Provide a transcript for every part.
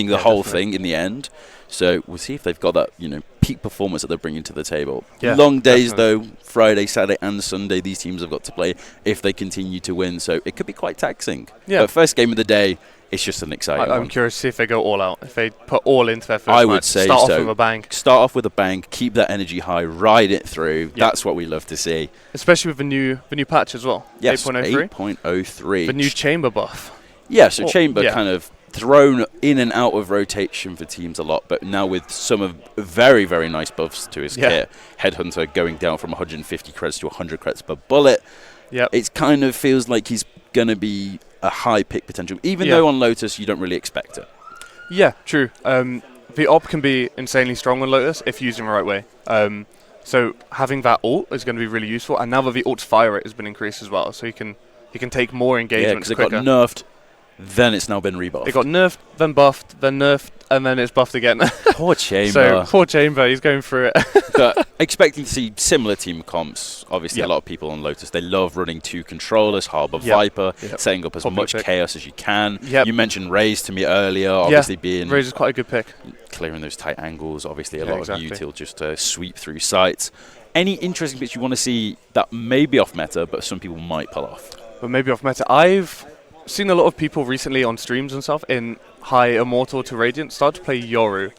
the whole thing in the end. So we'll see if they've got that, peak performance that they're bringing to the table. Yeah, long days, though, Friday, Saturday, and Sunday, these teams have got to play if they continue to win. So it could be quite taxing. Yeah. But first game of the day, it's just an exciting one. I'm curious to see if they go all out, if they put all into their first match. I would say Start so. off with a bang. Start off with a bang, keep that energy high, ride it through. Yep. That's what we love to see. Especially with the new patch as well. Yes, 8.03. 8.03. The new chamber buff. Yeah, so chamber kind of thrown in and out of rotation for teams a lot, but now with some of very, very nice buffs to his kit. Headhunter going down from 150 creds to 100 creds per bullet. Yep. It kind of feels like he's going to be a high pick potential, even though on Lotus you don't really expect it. Yeah, true. The op can be insanely strong on Lotus if used in the right way. So having that ult is going to be really useful, and now that the ult's fire rate has been increased as well, so he can take more engagements quicker. Yeah, because it got nerfed, then it's now been rebuffed. It got nerfed, then buffed, then nerfed, and then it's buffed again. Poor Chamber. So poor Chamber, he's going through it. But expecting to see similar team comps. Obviously, a lot of people on Lotus, they love running 2 controllers, Harbor Viper, setting up as much chaos as you can. You mentioned Raze to me earlier, obviously being... Raze is quite a good pick. Clearing those tight angles, obviously a lot of util just to sweep through sites. Any interesting bits you want to see that may be off meta, but some people might pull off? But maybe off meta. I've seen a lot of people recently on streams and stuff in High Immortal to Radiant start to play Yoru.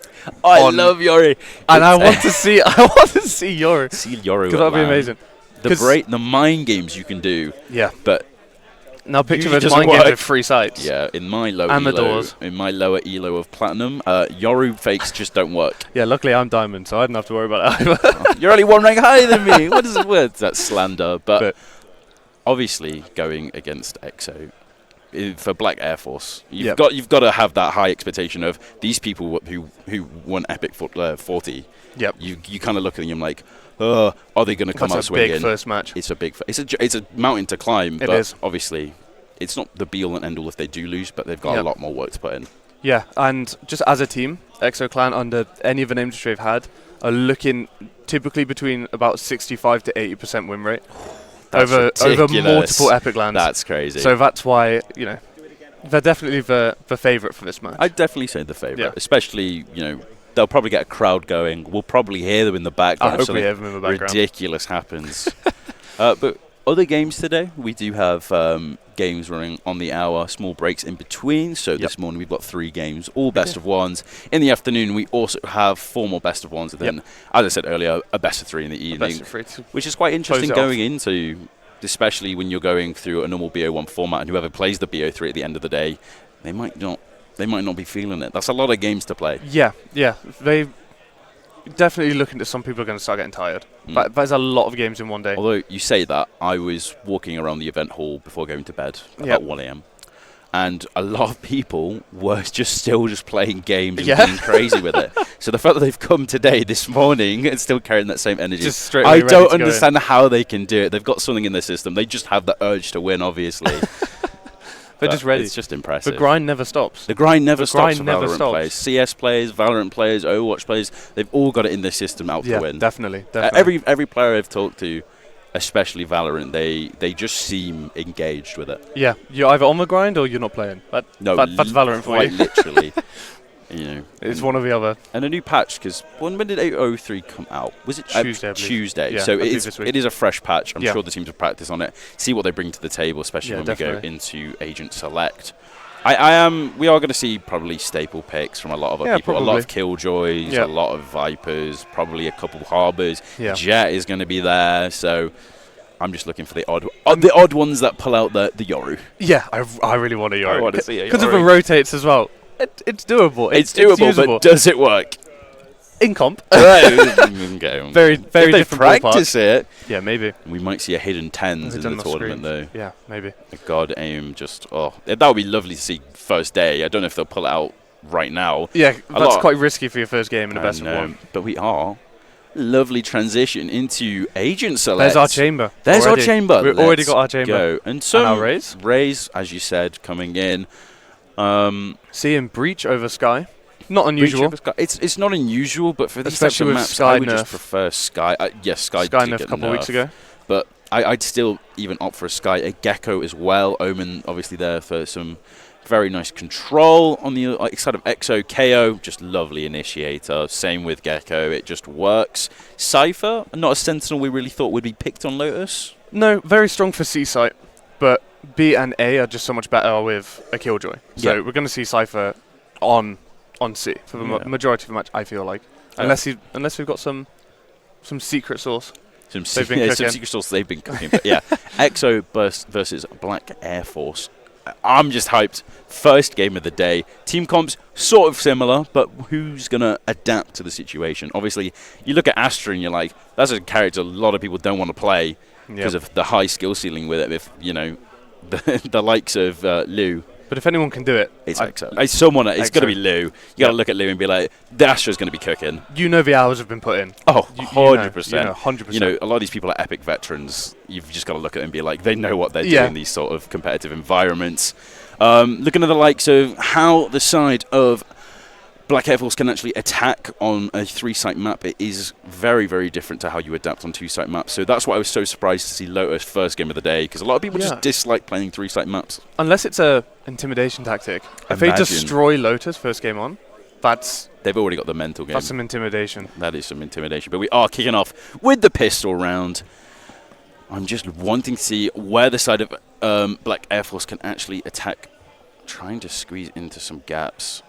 I love Yoru, and I want to see Yoru. See Yoru, because that'd be amazing. The mind games you can do. Yeah, but now picture the mind games with 3 sites. Yeah, in my low and elo, the doors. In my lower elo of platinum, Yoru fakes just don't work. Yeah, luckily I'm diamond, so I don't have to worry about that either. You're only 1 rank higher than me. What is it worth? That's slander. But obviously, going against EXO. For Black Air Force, you've got to have that high expectation of these people who won Epic 40. Yep. You kind of look at them like, are they going to come out swinging? It's a big first match. It's a mountain to climb. It is. Obviously, it's not the be all and end all if they do lose, but they've got a lot more work to put in. Yeah, and just as a team, EXO Clan under any of the names they've had are looking typically between about 65 to 80% win rate. Over multiple Epic lands. That's crazy. So that's why, they're definitely the favourite for this match. I'd definitely say the favourite. Especially, they'll probably get a crowd going. We'll probably hear them in the background. I hope we hear them in the background. Ridiculous happens. But other games today, we do have games running on the hour, small breaks in between. So this morning we've got 3 games, all best of ones. In the afternoon, we also have 4 more best of ones. And then, as I said earlier, a best of 3 in the evening, which is quite interesting going into, especially when you're going through a normal BO1 format, and whoever plays the BO3 at the end of the day, they might not be feeling it. That's a lot of games to play. Yeah. They definitely looking at some people are going to start getting tired. There's a lot of games in one day. Although you say that, I was walking around the event hall before going to bed about 1 a.m. and a lot of people were still playing games and being crazy with it. So the fact that they've come today, this morning, and still carrying that same energy, I don't understand how they can do it. They've got something in their system. They just have the urge to win, obviously. They're just ready. It's just impressive. The grind never stops. The grind never stops for Valorant players. CS players, Valorant players, Overwatch players, they've all got it in their system out to win. Definitely. Every player I've talked to, especially Valorant, they just seem engaged with it. Yeah, you're either on the grind or you're not playing. That's Valorant for you. Quite literally. It's one or the other. And a new patch, because when did 803 come out? Was it Tuesday? Tuesday. Yeah, so it is a fresh patch. I'm sure the teams have practiced on it. See what they bring to the table, especially when we go into Agent Select. We are going to see probably staple picks from a lot of other people. Probably. A lot of Killjoys, a lot of Vipers, probably a couple Harbors. Yeah. Jet is going to be there. So I'm just looking for the odd ones that pull out the Yoru. Yeah, I really want a Yoru. I want to see a Yoru. Because of the rotates as well. It's doable. It's doable, but does it work? In comp. Very, very if they different practice it. Yeah, maybe. We might see a hidden 10s in the tournament, though. Yeah, maybe. God, aim that would be lovely to see first day. I don't know if they'll pull it out right now. Yeah, that's quite risky for your first game in a best of 1. But we are. Lovely transition into Agent Select. There's our chamber. We've already got our chamber. And so our Raze, as you said, coming in. Seeing Breach over Sky. Not unusual. It's not unusual, but for these types of maps, Sky I would just prefer Sky. Yes, Sky nerf a couple of weeks ago. But I'd still even opt for a Sky. A Gecko as well. Omen, obviously, there for some Very nice control on the side of Exo. KO, just lovely initiator. Same with Gecko. It just works. Cypher, not a Sentinel we really thought would be picked on Lotus. No, very strong for C site, but B and A are just so much better with a Killjoy. So we're going to see Cypher on C for the majority of the match, I feel like. Unless we've got some secret sauce. Some secret sauce they've been cooking. But yeah, Exo versus Black Air Force. I'm just hyped. First game of the day. Team comps sort of similar, but who's going to adapt to the situation? Obviously, you look at Astra and you're like, that's a character a lot of people don't want to play because of the high skill ceiling with it. If, you know, the likes of Lou. But if anyone can do it, it's Exo. It's going to be Lou. You got to look at Lou and be like, the Astra's going to be cooking. You know the hours have been put in. Oh, 100%. You know, 100%. You know, a lot of these people are EPIC veterans. You've just got to look at them and be like, they know what they're doing in these sort of competitive environments. Looking at the likes of how the side of Black Air Force can actually attack on a 3-site map, it is very, very different to how you adapt on 2-site maps. So that's why I was so surprised to see Lotus first game of the day, because a lot of people just dislike playing 3-site maps. Unless it's a intimidation tactic. If they destroy Lotus first game on, they've already got the mental game. That's some intimidation. That is some intimidation. But we are kicking off with the pistol round. I'm just wanting to see where the side of Black Air Force can actually attack, trying to squeeze into some gaps.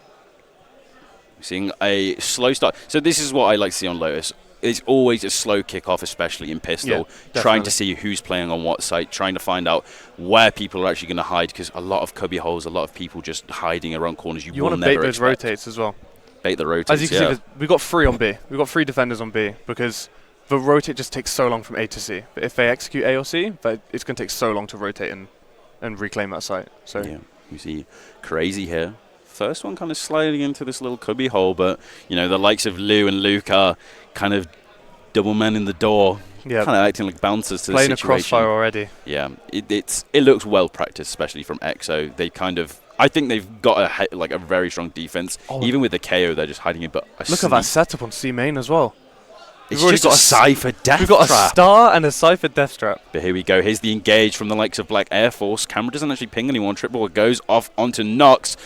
Seeing a slow start. So this is what I like to see on Lotus. It's always a slow kickoff, especially in pistol. Trying to see who's playing on what site, trying to find out where people are actually going to hide, because a lot of cubby holes, a lot of people just hiding around corners. You want to bait those rotates as well. Bait the rotates, as you can see, we've got 3 on B. We've got 3 defenders on B, because the rotate just takes so long from A to C. But if they execute A or C, it's going to take so long to rotate and reclaim that site. So yeah, you see Crazy here. First one kind of sliding into this little cubby hole, but you know, the likes of Lou and Luke are kind of double men in the door, kind of acting like bouncers to the situation. Playing a crossfire already. Yeah, it looks well practiced, especially from Exo. They I think they've got a very strong defense. Even with the KO, they're just hiding it. But look at that setup on C main as well. It's just got a Cypher death trap. We've got a star and a Cypher death trap. But here we go. Here's the engage from the likes of Black Air Force. Camera doesn't actually ping anyone. Triple goes off onto Nox.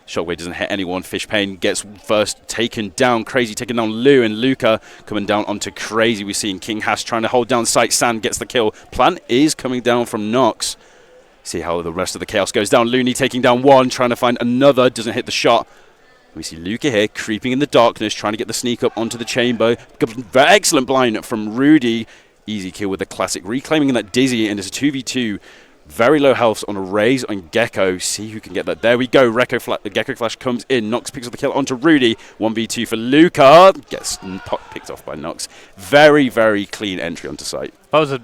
Shockwave doesn't hit anyone. Fishpain gets first taken down. Crazy taking down Lou, and Luca coming down onto Crazy. We're seeing King Hash trying to hold down site. Sand gets the kill. Plant is coming down from Nox. See how the rest of the chaos goes down. Looney taking down one, trying to find another. Doesn't hit the shot. We see Luca here creeping in the darkness, trying to get the sneak up onto the chamber. Excellent blind from Rudy. Easy kill with the classic. Reclaiming that Dizzy, and it's a 2v2. Very low health on a Raze on Gecko. See who can get that. There we go. The Gecko Flash comes in. Nox picks up the kill onto Rudy. 1v2 for Luca. Gets picked off by Nox. Very, very clean entry onto site. That was a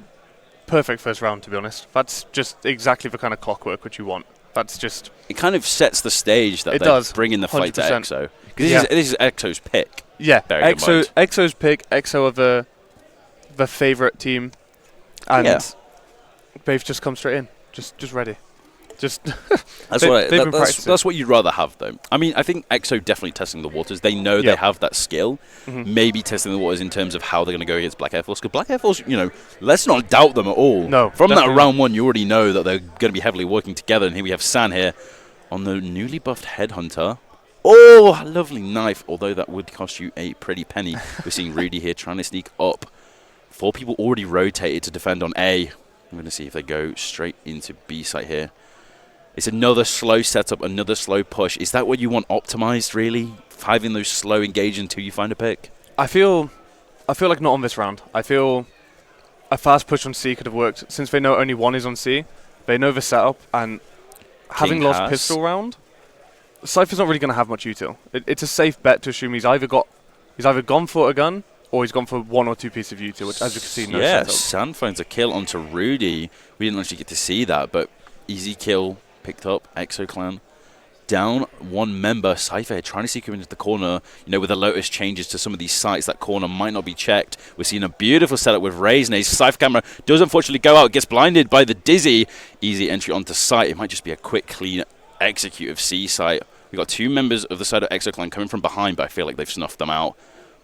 perfect first round, to be honest. That's just exactly the kind of clockwork which you want. That's just... It kind of sets the stage that they bring in the fight 100%. To Exo. Because this is Exo's pick. Yeah, Exo's pick. Exo are the favourite team. And they've just come straight in. Just ready. That's what you'd rather have, though. I mean, I think Exo definitely testing the waters. They know they have that skill. Maybe testing the waters in terms of how they're going to go against Black Air Force. Because Black Air Force, you know, let's not doubt them at all. No, from that round one, you already know that they're going to be heavily working together. And here we have San here on the newly buffed Headhunter. Oh, lovely knife. Although that would cost you a pretty penny. We're seeing Rudy here trying to sneak up. 4 people already rotated to defend on A. I'm going to see if they go straight into B site here. It's another slow setup, another slow push. Is that what you want optimized, really? Having those slow engage until you find a pick? I feel like not on this round. I feel a fast push on C could have worked. Since they know only one is on C, they know the setup, and having lost pistol round, Cypher's not really going to have much util. It's a safe bet to assume he's either gone for a gun, or he's gone for 1 or 2 pieces of util, which, as you can see, no setup. San finds a kill onto Rudy. We didn't actually get to see that, but easy kill picked up. Exo Clan down 1 member. Cypher trying to see him into the corner. You know, with the Lotus changes to some of these sites, that corner might not be checked. We're seeing a beautiful setup with Raze. Cypher camera does unfortunately go out, gets blinded by the Dizzy. Easy entry onto site. It might just be a quick, clean execute of C site. We've got 2 members of the side of Exo Clan coming from behind, but I feel like they've snuffed them out.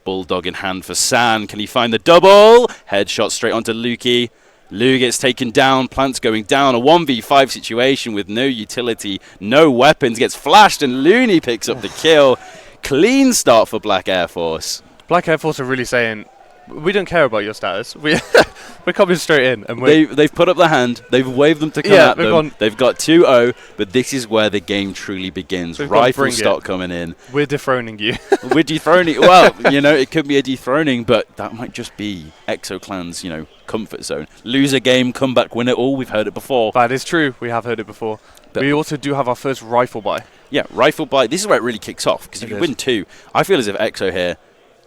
Bulldog in hand for San. Can he find the double? Headshot straight onto Lukey. Lou gets taken down, Plant's going down, a 1v5 situation with no utility, no weapons, gets flashed, and Looney picks up the kill. Clean start for Black Air Force. Black Air Force are really saying, we don't care about your status. We're coming straight in. And they've put up the hand. They've waved them to come at them. They've got 2-0, but this is where the game truly begins. Rifle stock coming in. We're dethroning you. We're dethroning. Well, it could be a dethroning, but that might just be EXO-Clan's, comfort zone. Lose a game, come back, win it all. We've heard it before. That is true. We have heard it before. But we also do have our first rifle buy. Yeah, rifle buy. This is where it really kicks off, because if you win 2, I feel as if EXO here,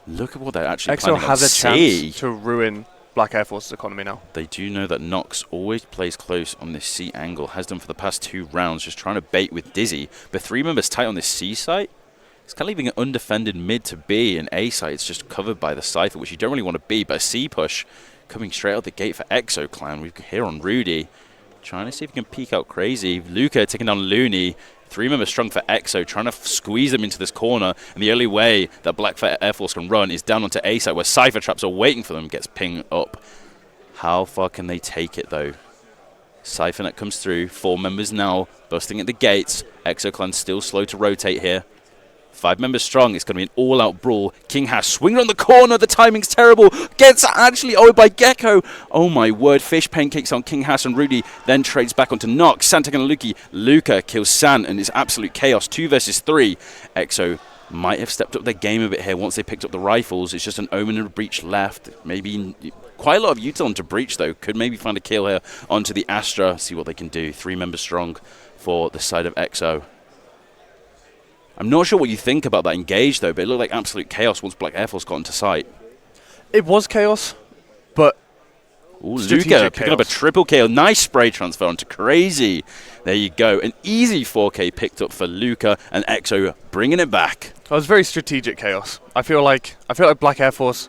look at what they're actually planning on. EXO has a chance to ruin Black Air Force's economy now. They do know that Nox always plays close on this C angle, has done for the past 2 rounds, just trying to bait with Dizzy. But 3 members tight on this C site. It's kind of leaving an undefended mid to B, and A site it's just covered by the Cypher, which you don't really want to be. But a C push coming straight out the gate for EXO-Clan. We're here on Rudy, trying to see if he can peek out crazy. Luca taking down Looney. 3 members strong for EXO, trying to squeeze them into this corner. And the only way that Black Air Force can run is down onto A site, where Cypher traps are waiting for them. Gets pinged up. How far can they take it, though? Cypher net comes through. 4 members now busting at the gates. EXO-Clan still slow to rotate here. 5 members strong. It's going to be an all-out brawl. King Hash swinging on the corner. The timing's terrible. Gets actually owed by Gecko. Oh my word. Fish pancakes on King Hash and Rudy. Then trades back onto Nox. Santa and Luki. Luca kills San and it's absolute chaos. 2 versus 3. EXO might have stepped up their game a bit here once they picked up the rifles. It's just an Omen and a Breach left. Maybe quite a lot of util onto Breach, though. Could maybe find a kill here onto the Astra. See what they can do. 3 members strong for the side of EXO. I'm not sure what you think about that engage, though, but it looked like absolute chaos once Black Air Force got into sight. It was chaos, but Luca picking up a triple kill. Nice spray transfer onto Crazy. There you go. An easy 4K picked up for Luca, and EXO bringing it back. It was very strategic chaos. I feel like Black Air Force,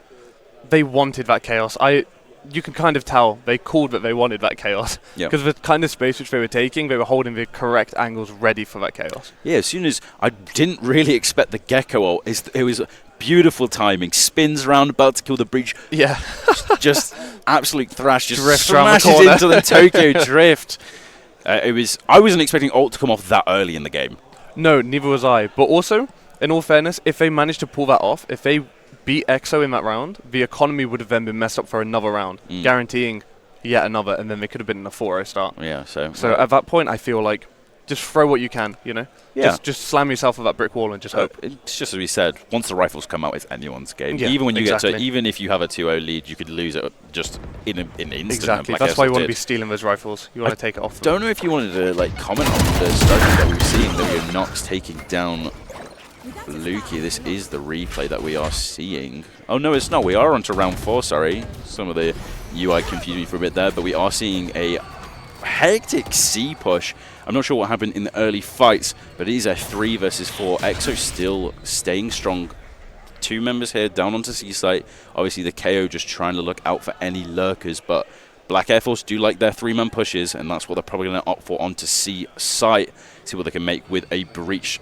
they wanted that chaos. You can kind of tell they called that they wanted that chaos. Because of the kind of space which they were taking, they were holding the correct angles ready for that chaos. Yeah, as soon as I didn't really expect the Gecko ult, it was beautiful timing. Spins around, about to kill the Breach. Yeah. just absolute thrash. Just drift around the smashes corner. into the Tokyo drift. I wasn't expecting ult to come off that early in the game. No, neither was I. But also, in all fairness, if they managed to pull that off, if they beat EXO in that round, the economy would have then been messed up for another round, guaranteeing yet another, and then they could have been in a 4-0 start. Yeah, so at that point, I feel like just throw what you can, Yeah. Just slam yourself at that brick wall and just hope. It's just as we said, once the rifles come out, it's anyone's game. Yeah, even when you exactly. even if you have a 2-0 lead, you could lose it just in an instant. Exactly. That's why you want to be stealing those rifles. You want to take it off them. Don't know if you wanted to comment on the strategy that we've seen. That we're Nox taking down Luki. This is the replay that we are seeing. Oh no, it's not. We are on to round 4. Sorry, some of the UI confused me for a bit there, but we are seeing a hectic C push. I'm not sure what happened in the early fights, but it is a 3 versus 4. EXO still staying strong. 2 members here down onto C site. Obviously the KO just trying to look out for any lurkers, but Black Air Force do like their 3-man pushes, and that's what they're probably going to opt for onto C site. See what they can make with a Breach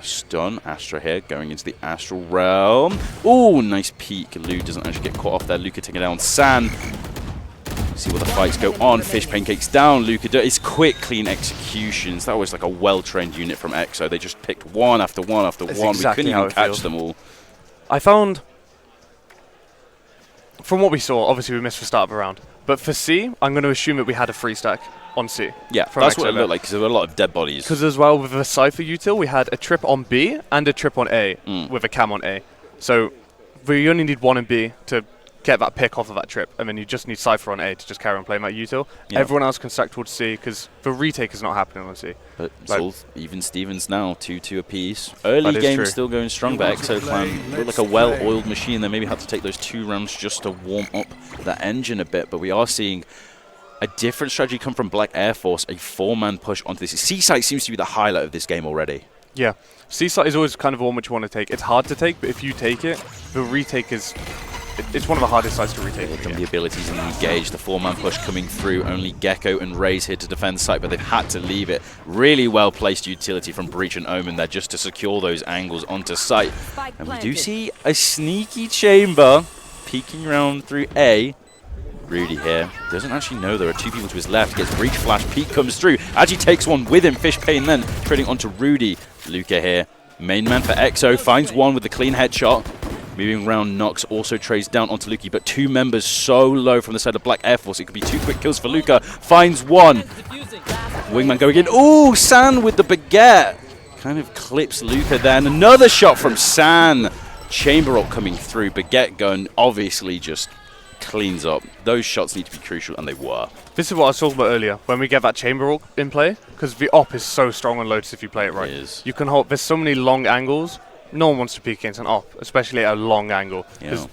stun. Astra here going into the Astral Realm. Oh, nice peek. Lou doesn't actually get caught off there. Luca taking down San. See what the fights go on. Fish pancakes down. Luca it's quick, clean executions. That was like a well-trained unit from EXO. They just picked one after one after one. Exactly, we couldn't even catch them all. I found, from what we saw, obviously we missed the start of the round. But for C, I'm going to assume that we had a free stack on C. Yeah, that's what it looked like, because there were a lot of dead bodies. Because as well, with the Cypher util, we had a trip on B and a trip on A with a cam on A. So we only need 1 and B to get that pick off of that trip, and then you just need Cypher on A to just carry on playing that util. Yeah. Everyone else can stack towards C, because the retake is not happening on C. But it's all even Stevens now, 2-2 apiece. Early game still going strong, but EXO-Clan look like a well-oiled machine. They maybe had to take those 2 rounds just to warm up that engine a bit, but we are seeing a different strategy come from Black Air Force, a 4-man push onto this. C-site seems to be the highlight of this game already. Yeah, C-site is always kind of one which you want to take. It's hard to take, but if you take it, the retake is... It's one of the hardest sides to retake. The abilities and engage, the 4-man push coming through. Only Gecko and Raze here to defend site, but they've had to leave it. Really well-placed utility from Breach and Omen there just to secure those angles onto site. And we do see a sneaky chamber peeking around through A. Rudy here doesn't actually know there are 2 people to his left. Gets breach flash. Pete comes through. Actually takes one with him. Fishpain then trading onto Rudy. Luca here. Main man for EXO. Finds one with a clean headshot. Moving around, Nox also trades down onto Luki, but 2 members so low from the side of Black Air Force. It could be 2 quick kills for Luca. Finds one. Wingman going in. Ooh, San with the baguette. Kind of clips Luca there. And another shot from San. Chamber ult coming through. Baguette gun obviously just cleans up. Those shots need to be crucial, and they were. This is what I was talking about earlier, when we get that chamber ult in play, because the op is so strong on Lotus if you play it right. It is. You can hold, there's so many long angles, no one wants to peek against an op, especially at a long angle, because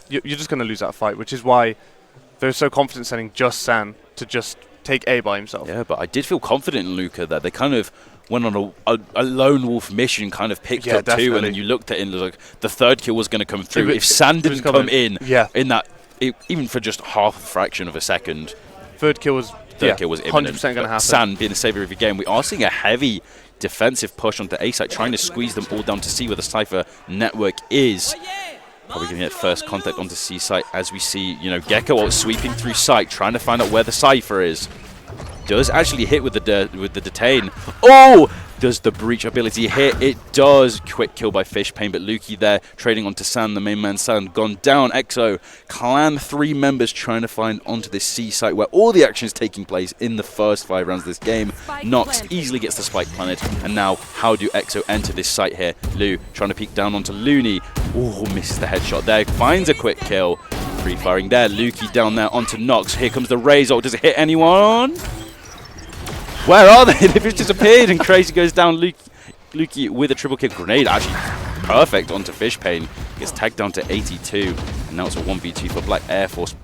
you're just going to lose that fight, which is why they're so confident sending just San to just take A by himself. Yeah, but I did feel confident in Luca there. They kind of went on a lone wolf mission, kind of picked up definitely. 2, and then you looked at it and like the 3rd kill was going to come through. If San didn't come in that, even for just half a fraction of a second, third kill was imminent. 100% going to happen. San being the savior of the game, we are seeing a heavy defensive push onto A site, trying to squeeze them all down to see where the Cypher network is. Probably going to get first contact onto C site as we see, Gecko sweeping through site, trying to find out where the Cypher is. Does actually hit with the detain. Oh! Does the breach ability hit? It does. Quick kill by Fishpain, but Luki there trading onto San, the main man San gone down. EXO, clan 3 members trying to find onto this C site where all the action is taking place in the first 5 rounds of this game. Nox easily gets the spike planted, and now how do EXO enter this site here? Lu trying to peek down onto Looney. Oh, misses the headshot there. Finds a quick kill. Free firing there. Luki down there onto Nox. Here comes the Razor. Does it hit anyone? Where are they? They've just disappeared, and Crazy goes down. Luki with a triple kill grenade, actually perfect onto Fishpain. Gets tagged down to 82, and now it's a 1v2 for Black Air Force.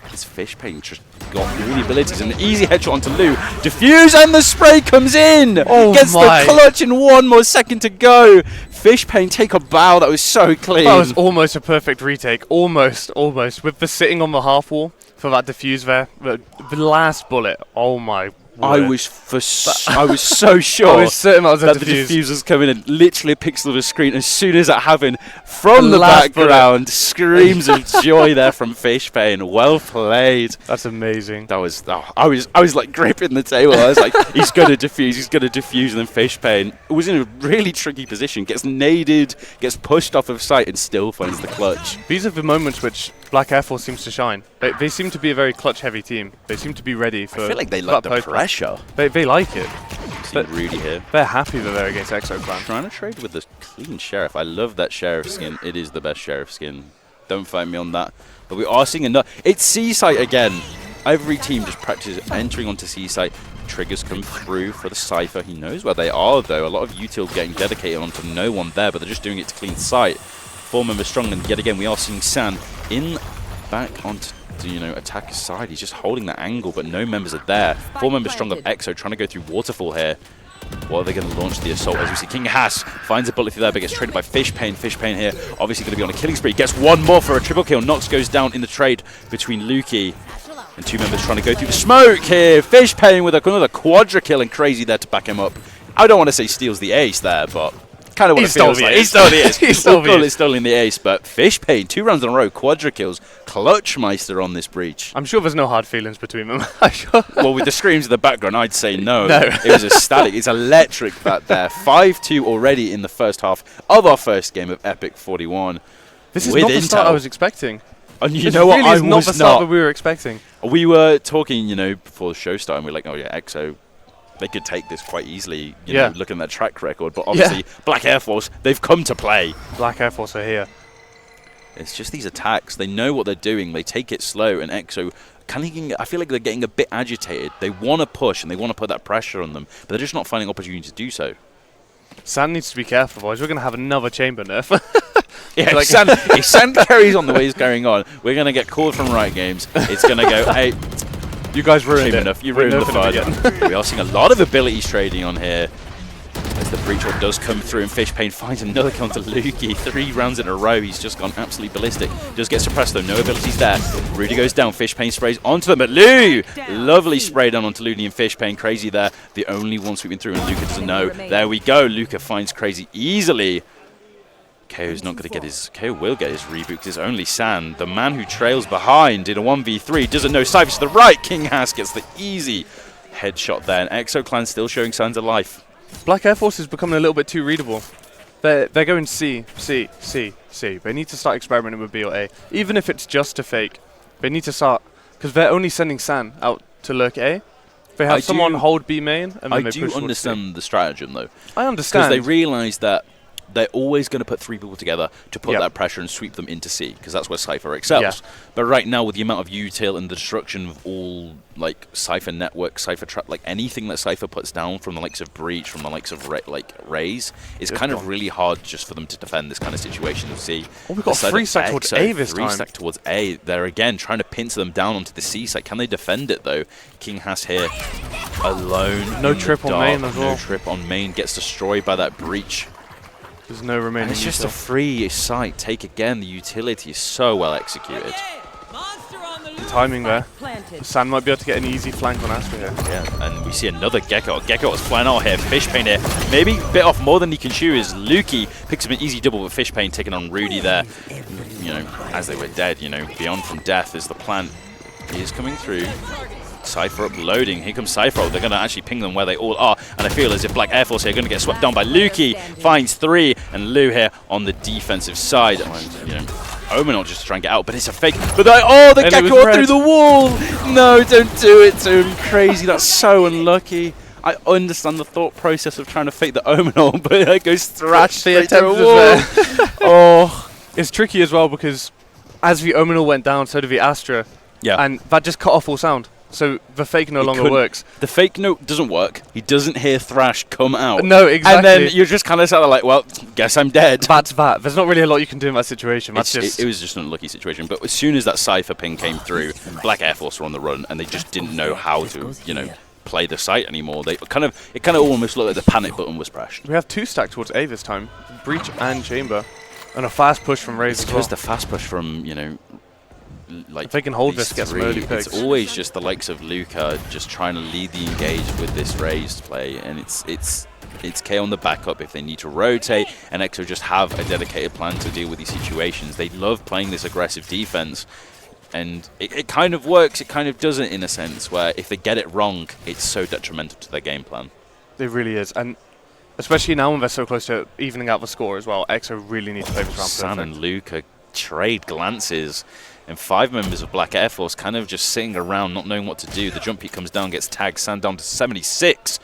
This Fishpain just got all the abilities, and an easy headshot onto Lu. Diffuse, and the spray comes in! Oh, gets the clutch in 1 more second to go. Fishpain take a bow, that was so clean. That was almost a perfect retake, almost. With the sitting on the half wall for that diffuse there, the last bullet, oh my. I was so sure I was certain that the diffuse was coming in. Literally a pixel of the screen. As soon as that happened, from the background, screams of joy there from Fishpain. Well played. That's amazing. That was. Oh, I was like gripping the table. I was like, he's gonna defuse, and then Fishpain was in a really tricky position. Gets naded, gets pushed off of sight, and still finds the clutch. These are the moments which Black Air Force seems to shine. They seem to be a very clutch-heavy team. They seem to be ready for. I feel like they like the pressure. They like it. But Rudy here. They're happy that they're against EXO Clan. Trying to trade with the clean Sheriff. I love that Sheriff skin. It is the best Sheriff skin. Don't fight me on that. But we are seeing enough. It's C site again. Every team just practices entering onto C site. Triggers come through for the Cypher. He knows where they are, though. A lot of util getting dedicated onto no one there, but they're just doing it to clean site. 4 members strong, and yet again we are seeing San in back onto attacker's side. He's just holding that angle, but no members are there. 4 members strong of EXO trying to go through Waterfall here. What are they going to launch the assault? As we see, King Haas finds a bullet through there, but gets traded by Fishpain. Fishpain here, obviously going to be on a killing spree. Gets 1 more for a triple kill. Nox goes down in the trade between Luki and 2 members trying to go through the smoke here. Fishpain with another quadra kill, and Crazy there to back him up. I don't want to say steals the ace there, but kind of what it feels like. He stole the ace. We'll call it stolen the ace, but Fishpain, 2 rounds in a row, quadra kills. Clutchmeister on this breach. I'm sure there's no hard feelings between them. Well, with the screams in the background, I'd say no. It was ecstatic. It's electric that there. 5-2 already in the first half of our first game of EPIC41. This is not the start I was expecting. And you know what? I was not the start that we were expecting. We were talking, before the show started, and we were like, oh yeah, EXO, they could take this quite easily, looking at their track record. But obviously, Black Air Force, they've come to play. Black Air Force are here. It's just these attacks. They know what they're doing. They take it slow, and EXO, I feel like they're getting a bit agitated. They want to push, and they want to put that pressure on them, but they're just not finding opportunity to do so. San needs to be careful, boys. We're going to have another chamber nerf. Yeah, if San carries on the way he's going on, we're going to get called from Riot Games. It's going to go, hey, you guys ruined it. You ruined the fun. We are seeing a lot of abilities trading on here. As the breach orb does come through, and Fishpain finds another kill to Luki. 3 rounds in a row, he's just gone absolutely ballistic. Does get suppressed though, no abilities there. Rudy goes down, Fishpain sprays onto them, but Lu! Lovely spray down onto Looney and Fishpain. Crazy there, the only one sweeping through, and Luca doesn't know. There we go, Luca finds Crazy easily. KO's not going to get his... KO will get his reboot because it's only San, the man who trails behind in a 1v3, doesn't know Cypher to the right. King Haas gets the easy headshot there, and Exo Clan still showing signs of life. Black Air Force is becoming a little bit too readable. They're going C, C, C, C. They need to start experimenting with B or A. Even if it's just a fake, they need to start... Because they're only sending San out to lurk A. They have someone hold B main, and then they push I do understand the stratagem, though. I understand. Because they realise that they're always going to put 3 people together to put that pressure and sweep them into C, because that's where Cypher excels. Yeah. But right now, with the amount of util and the destruction of all like Cypher network, Cypher trap, like anything that Cypher puts down from the likes of Breach, from the likes of Raze, is kind of really hard just for them to defend this kind of situation of C. Oh, we've got a 3-stack towards A this time. 3-stack towards A. They're again trying to pincer them down onto the C side. Can they defend it though? King Haas here alone. No trip on main as well. No trip on main, gets destroyed by that Breach. There's no remaining. And it's just a free site take again. The utility is so well executed. The timing there. San might be able to get an easy flank on Astra here. Yeah, and we see another Gecko. Gecko is flying out here. Fishpain here. Maybe bit off more than he can chew as Lukey picks up an easy double with Fishpain taking on Rudy there. You know, as they were dead, you know, beyond from death is the plan. He is coming through. Cypher uploading. Here comes Cypher. They're going to actually ping them where they all are. And I feel as if Black Air Force here are going to get swept down by Lukey. Finds 3. And Lou here on the defensive side. And, you know, Omenol just to try and get out. But it's a fake. But the Gecko through the wall. No, don't do it to him. Crazy. That's so unlucky. I understand the thought process of trying to fake the Omenol. But it goes thrash straight through a wall. Oh. It's tricky as well because as the Omenol went down, so did the Astra. Yeah. And that just cut off all sound. So the fake no longer works. The fake note doesn't work. He doesn't hear Thrash come out. No, exactly. And then you're just kind of sort of like, well, guess I'm dead. That's that. There's not really a lot you can do in that situation. That's it was just an unlucky situation. But as soon as that Cypher ping came through, Black Air Force were on the run, and they just didn't know how to, you know, play the site anymore. It kind of almost looked like the panic button was pressed. We have 2 stack towards A this time, Breach and Chamber, and a fast push from Raze as well. Because the fast push from, you know, like if they can hold this, get some early picks. It's always just the likes of Luca just trying to lead the engage with this raised play, and it's K on the backup if they need to rotate, and Exo just have a dedicated plan to deal with these situations. They love playing this aggressive defense, and it kind of works, it kind of doesn't in a sense, where if they get it wrong, it's so detrimental to their game plan. It really is, and especially now when they're so close to evening out the score as well, Exo really need to play this round. San and Luca trade glances. And 5 members of Black Air Force kind of just sitting around, not knowing what to do. The jump peak comes down, gets tagged, San down to 76.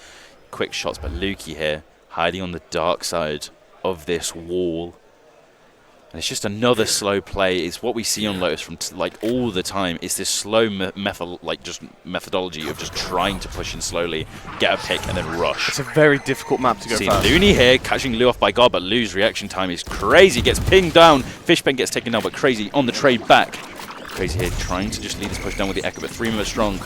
Quick shots, but Lukey here, hiding on the dark side of this wall. And it's just another slow play. It's what we see on Lotus from like all the time. It's this slow methodology of just trying to push in slowly, get a pick, and then rush. It's a very difficult map to go fast. Looney here, catching Lou off by guard, but Lou's reaction time is crazy. Gets pinged down. Fishpen gets taken down, but Crazy on the trade back. Crazy here trying to just lead this push down with the Echo, but 3 members strong.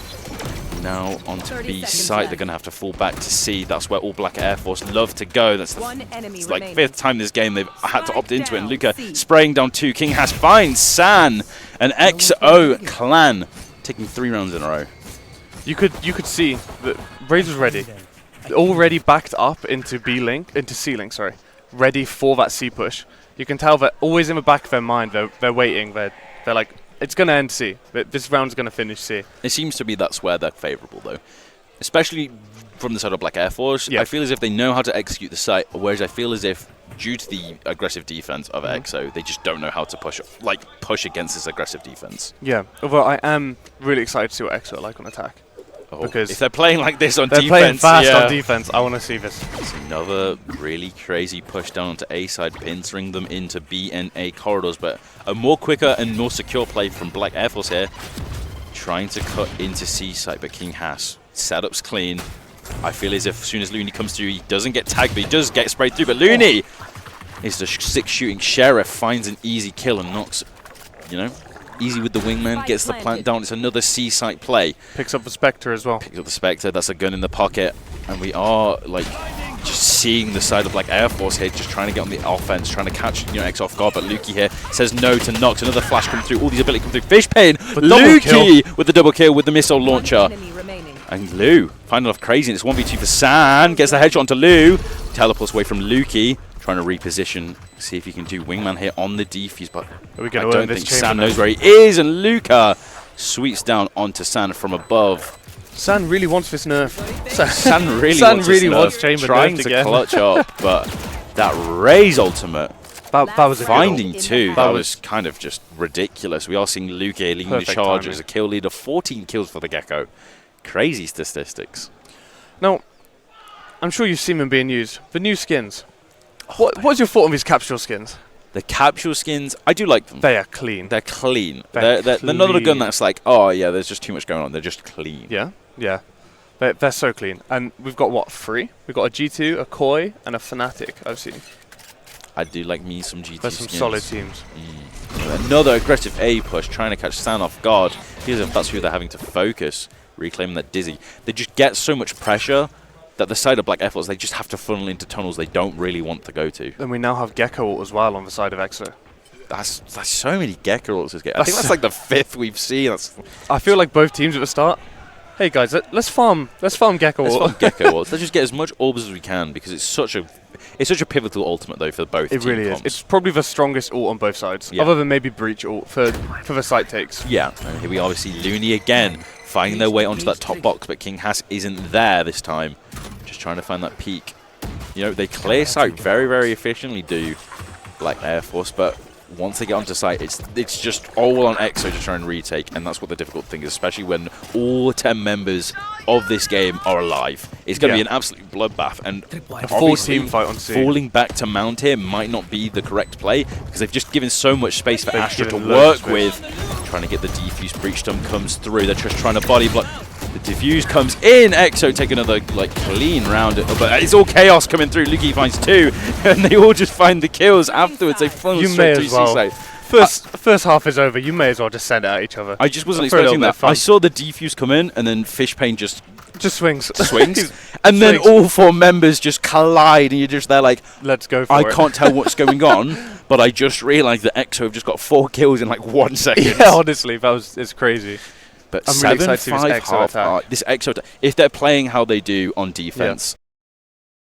Now onto B site, they're going to have to fall back to C. That's where all Black Air Force love to go. That's it's like 5th time this game they've had to opt into it. And Luca spraying down 2. King Haas finds San, and XO Clan taking 3 rounds in a row. You could see that Raze was ready, already backed up into C link, sorry, ready for that C push. You can tell that always in the back of their mind, they're waiting. They're like, it's going to end C. This round's going to finish C. It seems to be that's where they're favourable, though. Especially from the side of Black Air Force. Yeah. I feel as if they know how to execute the site, whereas I feel as if, due to the aggressive defense of EXO, they just don't know how to push against this aggressive defense. Yeah, although I am really excited to see what EXO are like on attack. Because if they're playing like this on defense, playing fast on defense, I want to see this. It's another really crazy push down onto A side, pincering them into B and A corridors, but a more quicker and more secure play from Black Air Force here, trying to cut into C side, but King Haas, setup's clean. I feel as if as soon as Looney comes through, he doesn't get tagged, but he does get sprayed through, but Looney is the 6 shooting Sheriff, finds an easy kill and knocks, you know, easy with the wingman, gets the plant down. It's another C site play. Picks up the Spectre as well. Picks up the Spectre, that's a gun in the pocket. And we are like just seeing the side of Black Air Force here, just trying to get on the offense, trying to catch, you know, X off guard. But Lukey here says no to Nox. Another flash come through, all these abilities come through. Fishpain, Lukey with the double kill with the missile launcher. And Lou, finding off crazy, and it's 1v2 for San. Gets the headshot onto Lou. Teleports away from Lukey. trying to reposition, see if he can do wingman here on the defuse, but I don't think San knows where he is, and Luca sweeps down onto San from above. San really wants this nerf. San really wants Chamber trying nerfed to again. clutch up, but that Raze ultimate, That was a finding good ult. two, that was kind of just ridiculous. We are seeing Luca leading the Perfect charge timing. as a kill leader, 14 kills for the Gecko. Crazy statistics. Now, I'm sure you've seen them being used. The new skins. What's your thought on these capsule skins? The capsule skins, I do like them. They are clean. They're clean. They're They're not a gun clean. that's like, oh yeah, there's just too much going on. They're just clean. Yeah, yeah. They're so clean. And we've got, what, 3? We've got a G2, a Koi, and a Fnatic, I've seen. I do like me some GT There's some skins. solid teams. Another aggressive A push, trying to catch San off guard. Because if that's who they're having to focus, reclaiming that Dizzy. They just get so much pressure that the side of Black Efforts, they just have to funnel into tunnels they don't really want to go to. And we now have Gecko ult as well on the side of EXO. That's so many Gecko ults this game. I think that's like the 5th we've seen. I feel like both teams at the start, hey guys, let's farm Gecko Let's ult. farm Gecko ults. Let's just get as much orbs as we can because it's such a pivotal ultimate though for both. It team really is. comps. It's probably the strongest ult on both sides, Yeah. other than maybe Breach ult for the site takes. Yeah, and here we obviously Looney again, finding their way onto that top box, but King Haas isn't there this time. Just trying to find that peak. You know, they clear site very, very efficiently, do Black Air Force, but once they get onto site, it's just all on EXO to try and retake, and that's what the difficult thing is, especially when all 10 members of this game are alive. It's going to be an absolute bloodbath, and A full team fight on C. falling back to Mount here might not be the correct play, because they've just given so much space for They've Astra to given loads work of with. Trying to get the defuse breach stump comes through. They're just trying to body block. The diffuse comes in. EXO take another clean round, but it's all chaos coming through. Luki finds 2, and they all just find the kills afterwards. They funnel You straight may to as well. C-side. First half is over. You may as well just send it at each other. I just wasn't For a little expecting bit of that. fun. I saw the defuse come in, and then Fishpain just swings. swings, and then Swings. all 4 members just collide, and you're just there like, Let's go for I it. can't tell what's going on, but I just realised that EXO have just got 4 kills in like 1 second. Yeah, honestly, it's crazy. But I'm really excited to see 7-5 this EXO half attack. this EXO, if they're playing how they do on defense,